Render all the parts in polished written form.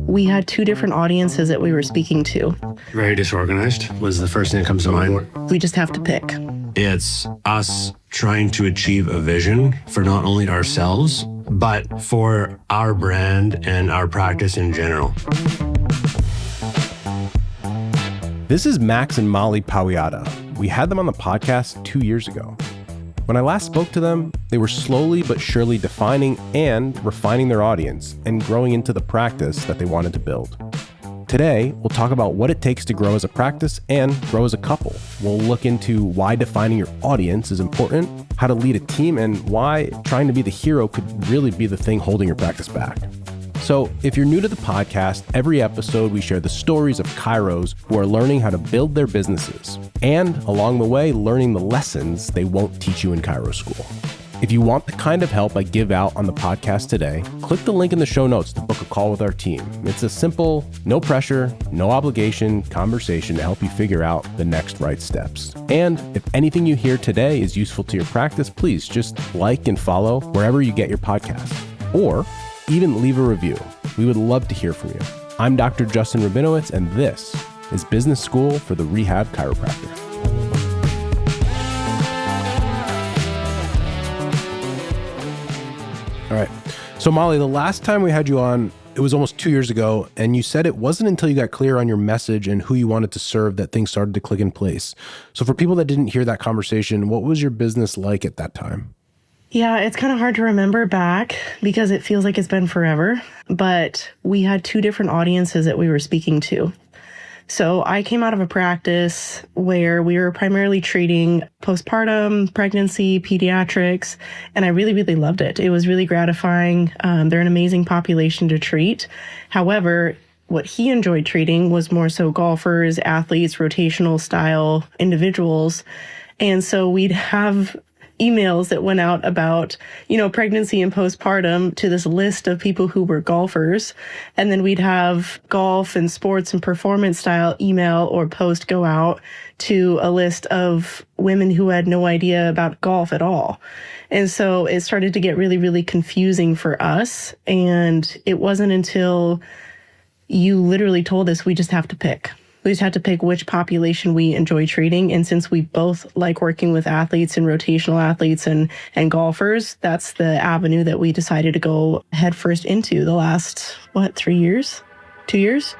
We had two different audiences that we were speaking to. Very disorganized was the first thing that comes to mind. We just have to pick. It's us trying to achieve a vision for not only ourselves, but for our brand and our practice in general. This is Ma and Molly Powiada. We had them on the podcast 2 years ago. When I last spoke to them, they were slowly but surely defining and refining their audience and growing into the practice that they wanted to build. Today, we'll talk about what it takes to grow as a practice and grow as a couple. We'll look into why defining your audience is important, how to lead a team, and why trying to be the hero could really be the thing holding your practice back. So if you're new to the podcast, every episode we share the stories of chiros who are learning how to build their businesses and, along the way, learning the lessons they won't teach you in chiro school. If you want the kind of help I give out on the podcast today, click the link in the show notes to book a call with our team. It's a simple, no pressure, no obligation conversation to help you figure out the next right steps. And if anything you hear today is useful to your practice, please just like and follow wherever you get your podcasts. Or even leave a review. We would love to hear from you. I'm Dr. Justin Rabinowitz, and this is Business School for the Rehab Chiropractor. All right. So Molly, the last time we had you on, it was almost 2 years ago, and you said it wasn't until you got clear on your message and who you wanted to serve that things started to click in place. So for people that didn't hear that conversation, what was your business like at that time? Yeah, it's kind of hard to remember back because it feels like it's been forever, but we had two different audiences that we were speaking to. So I came out of a practice where we were primarily treating postpartum, pregnancy, pediatrics, and I really, really loved it. It was really gratifying. They're an amazing population to treat. However, what he enjoyed treating was more so golfers, athletes, rotational style individuals. And so we'd have emails that went out about, pregnancy and postpartum to this list of people who were golfers. And then we'd have golf and sports and performance style email or post go out to a list of women who had no idea about golf at all. And so it started to get really, really confusing for us. And it wasn't until you literally told us we just have to pick. We just had to pick which population we enjoy treating. And since we both like working with athletes and rotational athletes and golfers, that's the avenue that we decided to go headfirst into the last, 3 years? 2 years?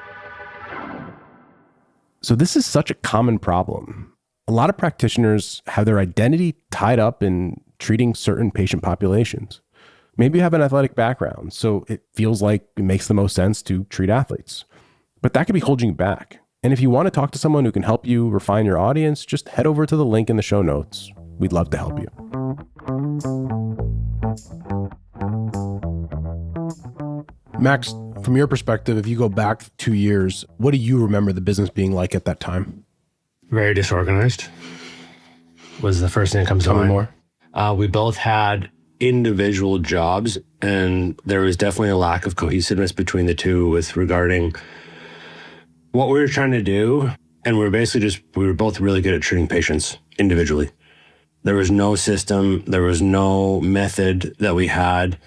So this is such a common problem. A lot of practitioners have their identity tied up in treating certain patient populations. Maybe you have an athletic background, so it feels like it makes the most sense to treat athletes. But that could be holding you back. And if you want to talk to someone who can help you refine your audience, just head over to the link in the show notes. We'd love to help you. Max, from your perspective, if you go back 2 years, what do you remember the business being like at that time? Very disorganized was the first thing that comes to mind. Tell me more. We both had individual jobs, and there was definitely a lack of cohesiveness between the two with regarding what we were trying to do. And we were both really good at treating patients individually. There was no system, there was no method that we had.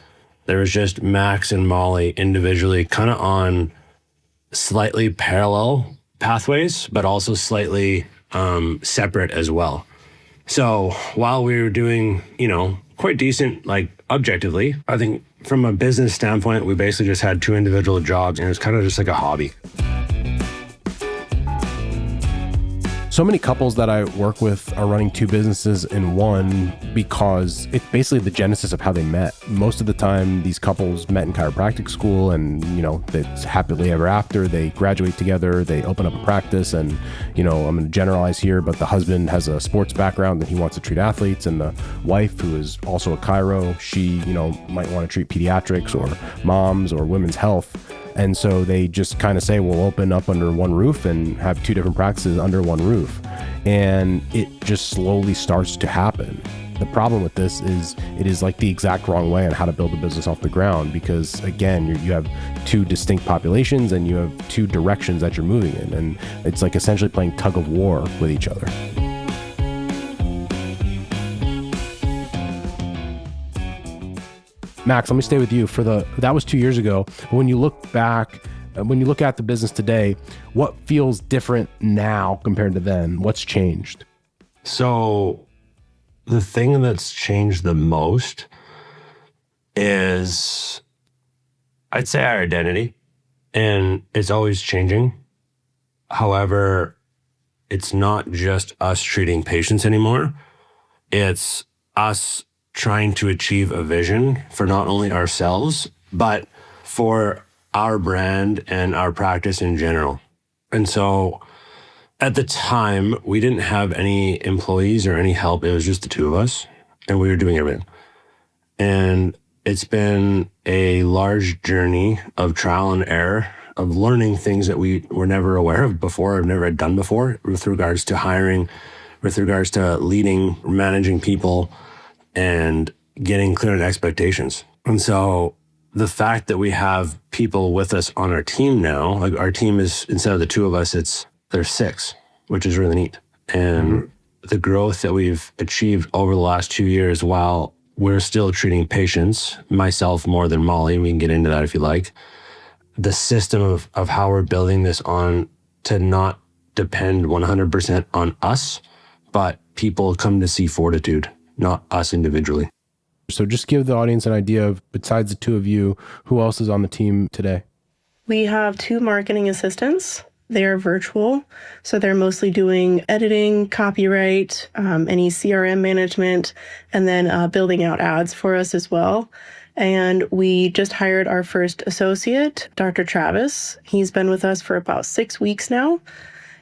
There was just Max and Molly individually kind of on slightly parallel pathways, but also slightly separate as well. So while we were doing, quite decent, objectively, I think from a business standpoint, we basically just had two individual jobs, and it was kind of just like a hobby. So many couples that I work with are running two businesses in one because it's basically the genesis of how they met. Most of the time, these couples met in chiropractic school and, it's happily ever after. They graduate together, they open up a practice, and, I'm going to generalize here, but the husband has a sports background and he wants to treat athletes, and the wife, who is also a chiro, she, might want to treat pediatrics or moms or women's health. And so they just kind of say, we'll open up under one roof and have two different practices under one roof. And it just slowly starts to happen. The problem with this is it is like the exact wrong way on how to build a business off the ground, because again, you have two distinct populations and you have two directions that you're moving in. And it's like essentially playing tug of war with each other. Max, let me stay with you that was 2 years ago. But when you look back, when you look at the business today, what feels different now compared to then? What's changed? So the thing that's changed the most is, I'd say, our identity, and it's always changing. However, it's not just us treating patients anymore. It's us trying to achieve a vision for not only ourselves, but for our brand and our practice in general. And so at the time, we didn't have any employees or any help. It was just the two of us, and we were doing everything. And it's been a large journey of trial and error, of learning things that we were never aware of before, or never had done before, with regards to hiring, with regards to leading, managing people, and getting clear on expectations. And so the fact that we have people with us on our team now, like our team is, instead of the two of us, there's 6, which is really neat. And the growth that we've achieved over the last 2 years, while we're still treating patients, myself more than Molly, we can get into that if you like, the system of how we're building this on to not depend 100% on us, but people come to see Fortitude, not us individually. So just give the audience an idea of, besides the two of you, who else is on the team today? We have 2 marketing assistants. They are virtual, so they're mostly doing editing, copyright, any CRM management, and then building out ads for us as well. And we just hired our first associate, Dr. Travis. He's been with us for about 6 weeks now.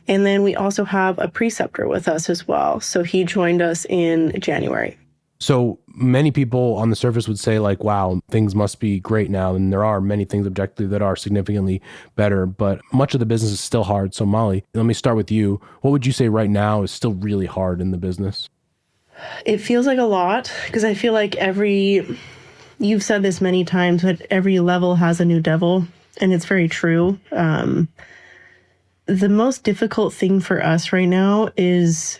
And then we also have a preceptor with us as well. So he joined us in January. So many people on the surface would say like, wow, things must be great now. And there are many things objectively that are significantly better, but much of the business is still hard. So Molly, let me start with you. What would you say right now is still really hard in the business? It feels like a lot, because I feel like you've said this many times, but every level has a new devil, and it's very true. The most difficult thing for us right now is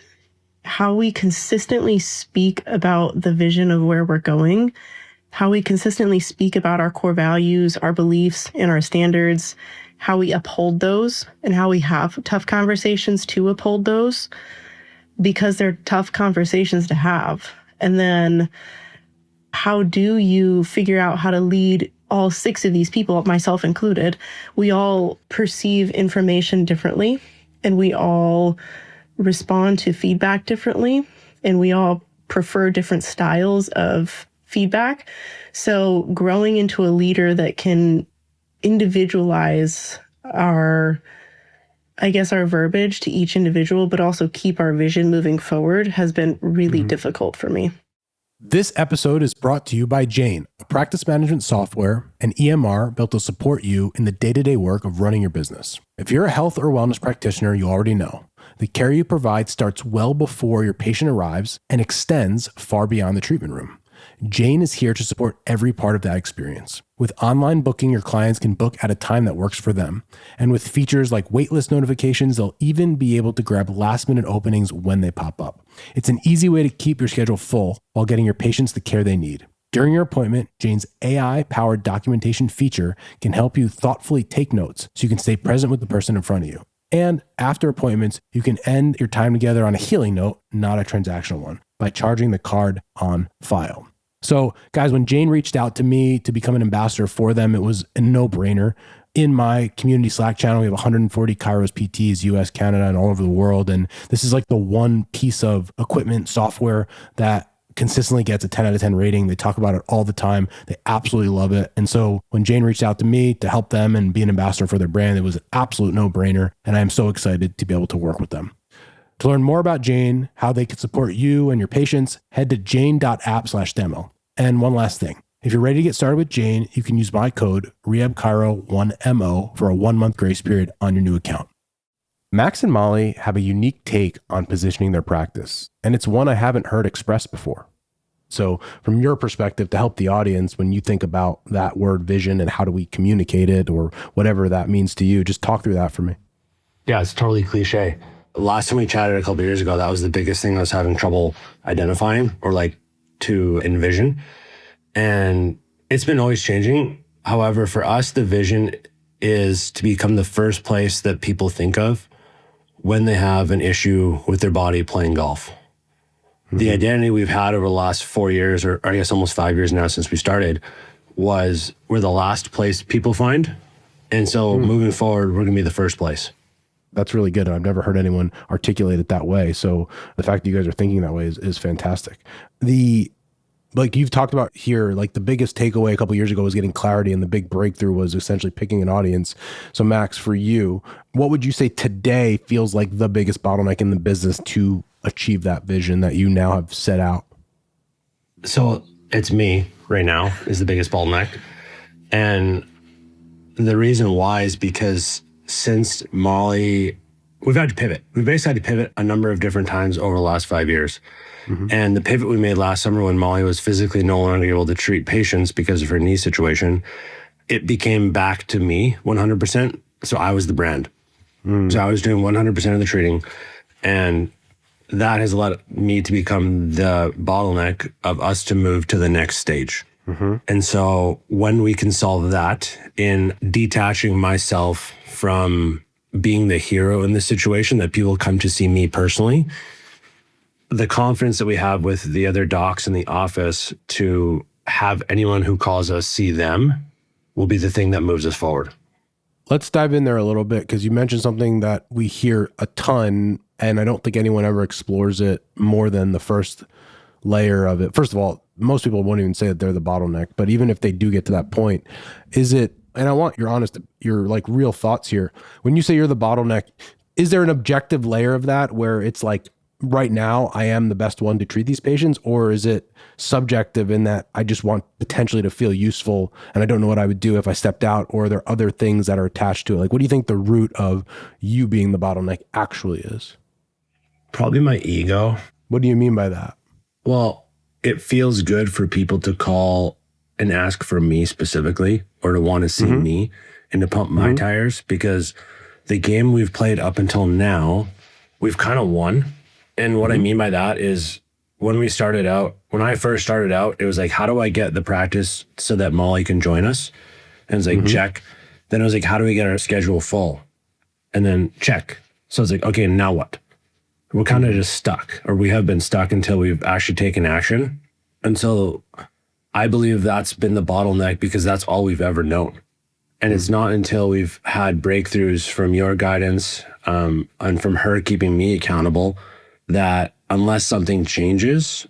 how we consistently speak about the vision of where we're going, how we consistently speak about our core values, our beliefs, and our standards, how we uphold those, and how we have tough conversations to uphold those, because they're tough conversations to have. And then how do you figure out how to lead all 6 of these people, myself included? We all perceive information differently, and we all respond to feedback differently, and we all prefer different styles of feedback. So growing into a leader that can individualize our verbiage to each individual, but also keep our vision moving forward, has been really difficult for me. This episode is brought to you by Jane, a practice management software and EMR built to support you in the day-to-day work of running your business. If you're a health or wellness practitioner, you already know the care you provide starts well before your patient arrives and extends far beyond the treatment room. Jane is here to support every part of that experience. With online booking, your clients can book at a time that works for them. And with features like waitlist notifications, they'll even be able to grab last-minute openings when they pop up. It's an easy way to keep your schedule full while getting your patients the care they need. During your appointment, Jane's AI-powered documentation feature can help you thoughtfully take notes so you can stay present with the person in front of you. And after appointments, you can end your time together on a healing note, not a transactional one, by charging the card on file. So guys, when Jane reached out to me to become an ambassador for them, it was a no-brainer. In my community Slack channel, we have 140 Chiros PTs, US, Canada, and all over the world. And this is like the one piece of equipment software that consistently gets a 10 out of 10 rating. They talk about it all the time. They absolutely love it. And so when Jane reached out to me to help them and be an ambassador for their brand, it was an absolute no-brainer. And I am so excited to be able to work with them. To learn more about Jane, how they can support you and your patients, head to jane.app/demo. And one last thing. If you're ready to get started with Jane, you can use my code RehabChiro1MO for a 1-month grace period on your new account. Max and Molly have a unique take on positioning their practice, and it's one I haven't heard expressed before. So from your perspective, to help the audience, when you think about that word vision and how do we communicate it or whatever that means to you, just talk through that for me. Yeah, it's totally cliche. Last time we chatted a couple of years ago, that was the biggest thing I was having trouble identifying or like to envision. And It's been always changing. However, for us, the vision is to become the first place that people think of when they have an issue with their body playing golf. The identity we've had over the last 4 years, or I guess almost 5 years now since we started, was we're the last place people find. And so moving forward, we're going to be the first place. That's really good. I've never heard anyone articulate it that way. So the fact that you guys are thinking that way is fantastic. Like you've talked about here, like the biggest takeaway a couple of years ago was getting clarity, and the big breakthrough was essentially picking an audience. So Max, for you, what would you say today feels like the biggest bottleneck in the business to achieve that vision that you now have set out? So it's me right now is the biggest bottleneck. And the reason why is because since Molly, we've had to pivot. We basically had to pivot a number of different times over the last 5 years. And the pivot we made last summer when Molly was physically no longer able to treat patients because of her knee situation, it became back to me 100%. So I was the brand. So I was doing 100% of the treating. And that has led me to become the bottleneck of us to move to the next stage. And so when we can solve that in detaching myself from being the hero in this situation, that people come to see me personally, the confidence that we have with the other docs in the office to have anyone who calls us see them will be the thing that moves us forward. Let's dive in there a little bit, because you mentioned something that we hear a ton, and I don't think anyone ever explores it more than the first layer of it. First of all, most people won't even say that they're the bottleneck, but even if they do get to that point, is it, and I want your honest, your like real thoughts here. When you say you're the bottleneck, is there an objective layer of that where it's like, right now I am the best one to treat these patients, or is it subjective in that I just want potentially to feel useful and I don't know what I would do if I stepped out, or are there other things that are attached to it? Like, what do you think the root of you being the bottleneck actually is? Probably my ego. What do you mean by that? Well, it feels good for people to call and ask for me specifically, or to want to see me and to pump my tires, because the game we've played up until now, we've kind of won. And what I mean by that is when I first started out, it was like, how do I get the practice so that Molly can join us? And it's like, check. Then it was like, how do we get our schedule full? And then check. So it's like, okay, now what? We're kind of just stuck, or we have been stuck until we've actually taken action. And so I believe that's been the bottleneck, because that's all we've ever known. And it's not until we've had breakthroughs from your guidance and from her keeping me accountable that unless something changes,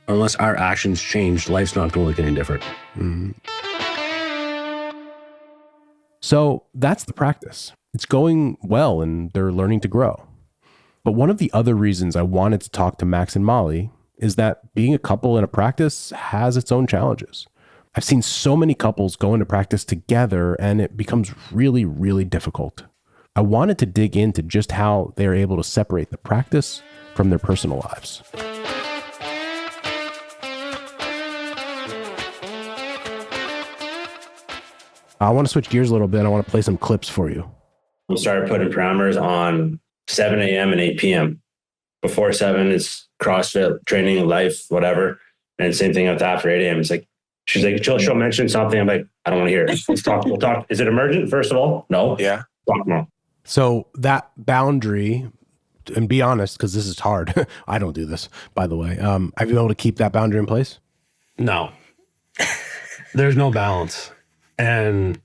unless our actions change, life's not going to look any different. So that's the practice. It's going well and they're learning to grow. But one of the other reasons I wanted to talk to Max and Molly is that being a couple in a practice has its own challenges. I've seen so many couples go into practice together and it becomes really, really difficult. I wanted to dig into just how they're able to separate the practice from their personal lives. I want to switch gears a little bit. I want to play some clips for you. We started putting parameters on 7 a.m. and 8 p.m. Before 7, it's CrossFit, training, life, whatever. And same thing with after 8 a.m. It's like, she's like, she'll mention something. I'm like, I don't want to hear it. Let's talk. We'll talk. Is it emergent, first of all? No. Yeah. Talk more. So that boundary, and be honest, because this is hard. I don't do this, by the way. Have you been able to keep that boundary in place? No. There's no balance. And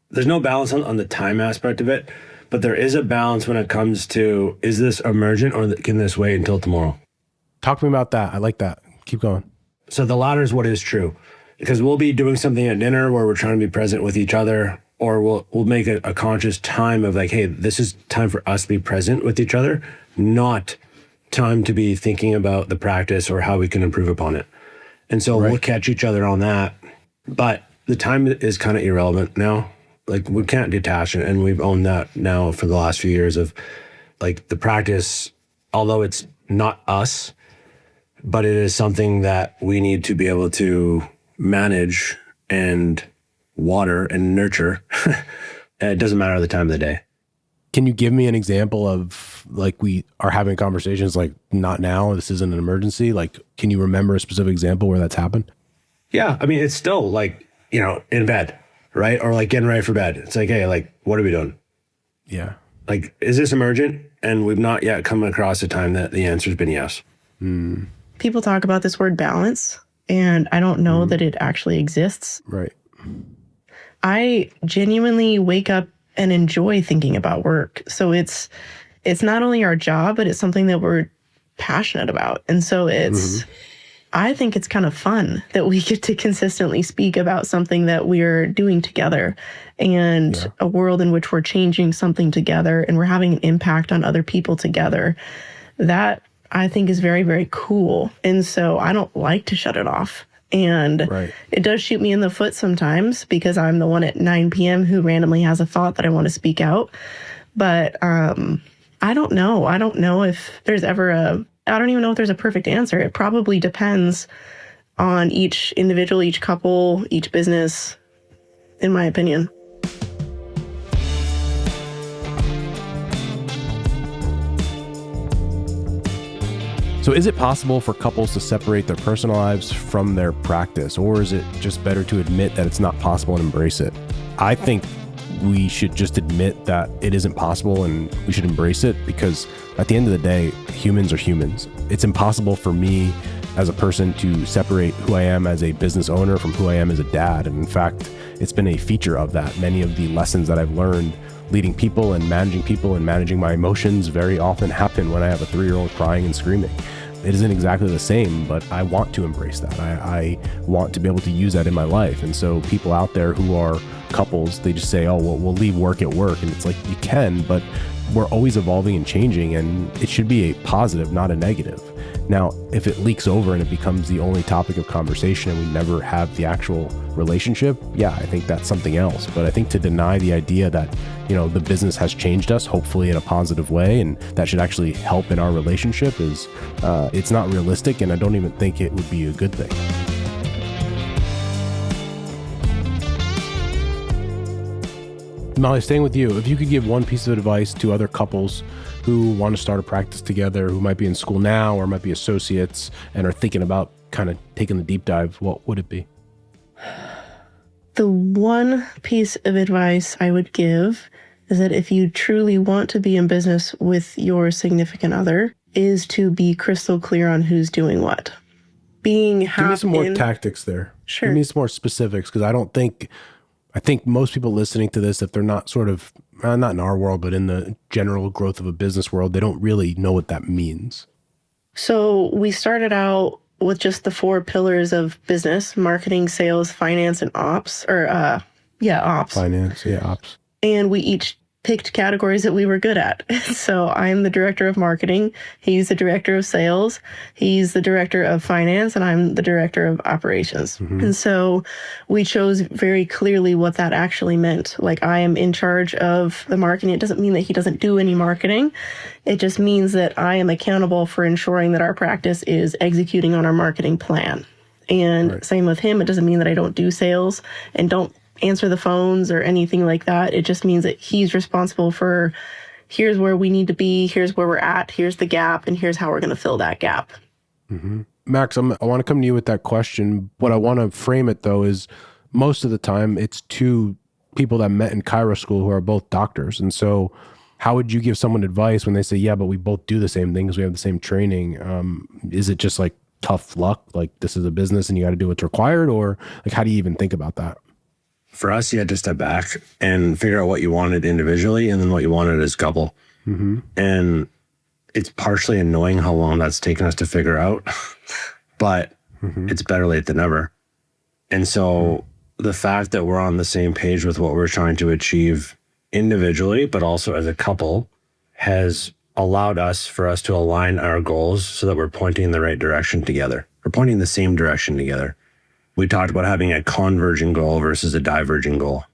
there's no balance on the time aspect of it, but there is a balance when it comes to, is this emergent or can this wait until tomorrow? Talk to me about that. I like that. Keep going. So the latter is what is true, because we'll be doing something at dinner where we're trying to be present with each other, or we'll make a conscious time of like, hey, this is time for us to be present with each other, not time to be thinking about the practice or how we can improve upon it. And so we'll catch each other on that. But the time is kind of irrelevant now. Like, we can't detach it. And we've owned that now for the last few years of like the practice, although it's not us, but it is something that we need to be able to manage and water and nurture. And it doesn't matter the time of the day. Can you give me an example of like we are having conversations like, not now, this isn't an emergency? Like, can you remember a specific example where that's happened? Yeah. I mean, it's still like in bed, right? Or like getting ready for bed. It's like, hey, like, what are we doing? Yeah. Like, is this emergent? And we've not yet come across a time that the answer's been yes. People talk about this word balance, and I don't know that it actually exists. Right. I genuinely wake up and enjoy thinking about work. So it's not only our job, but it's something that we're passionate about. And so I think it's kind of fun that we get to consistently speak about something that we're doing together and a world in which we're changing something together and we're having an impact on other people together. That I think is very, very cool. And so I don't like to shut it off. And it does shoot me in the foot sometimes because I'm the one at 9 p.m. who randomly has a thought that I want to speak out. But I don't know. I don't know if there's ever I don't even know if there's a perfect answer. It probably depends on each individual, each couple, each business, in my opinion. So is it possible for couples to separate their personal lives from their practice, or is it just better to admit that it's not possible and embrace it? I think we should just admit that it isn't possible and we should embrace it, because at the end of the day, humans are humans. It's impossible for me as a person to separate who I am as a business owner from who I am as a dad. And in fact, it's been a feature of that. Many of the lessons that I've learned leading people and managing my emotions very often happen when I have a 3-year-old crying and screaming. It isn't exactly the same, but I want to embrace that. I want to be able to use that in my life. And so people out there who are couples, they just say, oh, well, we'll leave work at work. And it's like, you can, but we're always evolving and changing, and it should be a positive, not a negative. Now, if it leaks over and it becomes the only topic of conversation and we never have the actual relationship, yeah, I think that's something else. But I think to deny the idea that, the business has changed us, hopefully in a positive way, and that should actually help in our relationship is, it's not realistic, and I don't even think it would be a good thing. Molly, staying with you, if you could give one piece of advice to other couples who want to start a practice together, who might be in school now or might be associates and are thinking about kind of taking the deep dive, what would it be? The one piece of advice I would give is that if you truly want to be in business with your significant other, is to be crystal clear on who's doing what. Give me some more tactics there. Sure. Give me some more specifics, because I think most people listening to this, if they're not sort of, not in our world, but in the general growth of a business world, they don't really know what that means. So we started out with just the 4 pillars of business: marketing, sales, finance, and ops. Ops. Finance, ops. And we each picked categories that we were good at. So I'm the director of marketing. He's the director of sales. He's the director of finance, and I'm the director of operations. And so we chose very clearly what that actually meant. Like, I am in charge of the marketing. It doesn't mean that he doesn't do any marketing. It just means that I am accountable for ensuring that our practice is executing on our marketing plan. And same with him. It doesn't mean that I don't do sales and don't answer the phones or anything like that. It just means that he's responsible for, here's where we need to be, here's where we're at, here's the gap, and here's how we're going to fill that gap. Max, I want to come to you with that question. What I want to frame it, though, is most of the time it's 2 people that met in Chiro school who are both doctors. And so how would you give someone advice when they say, yeah, but we both do the same things, we have the same training? Is it just like tough luck, like this is a business and you got to do what's required? Or like, how do you even think about that? For us, you had to step back and figure out what you wanted individually and then what you wanted as a couple. And it's partially annoying how long that's taken us to figure out, but it's better late than never. And so the fact that we're on the same page with what we're trying to achieve individually, but also as a couple, has allowed for us to align our goals so that we're pointing in the right direction together. We're pointing the same direction together. We talked about having a converging goal versus a diverging goal.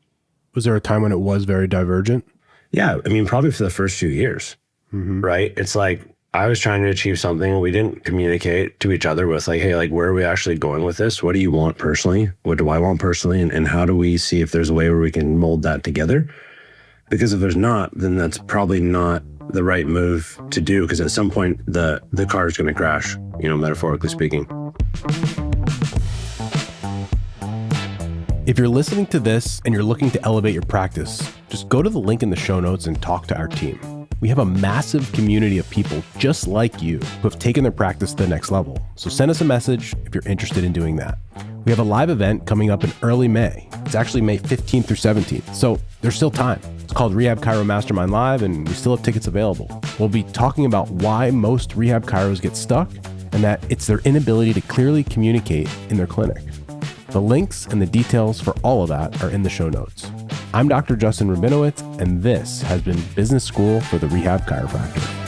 Was there a time when it was very divergent? Yeah, I mean, probably for the first few years, right? It's like I was trying to achieve something. We didn't communicate to each other with like, hey, like, where are we actually going with this? What do you want personally? What do I want personally? And how do we see if there's a way where we can mold that together? Because if there's not, then that's probably not the right move to do, because at some point the car is going to crash, metaphorically speaking. If you're listening to this and you're looking to elevate your practice, just go to the link in the show notes and talk to our team. We have a massive community of people just like you who have taken their practice to the next level. So send us a message if you're interested in doing that. We have a live event coming up in early May. It's actually May 15th through 17th, so there's still time. It's called Rehab Chiro Mastermind Live, and we still have tickets available. We'll be talking about why most rehab chiros get stuck and that it's their inability to clearly communicate in their clinic. The links and the details for all of that are in the show notes. I'm Dr. Justin Rabinowitz, and this has been Business School for the Rehab Chiropractor.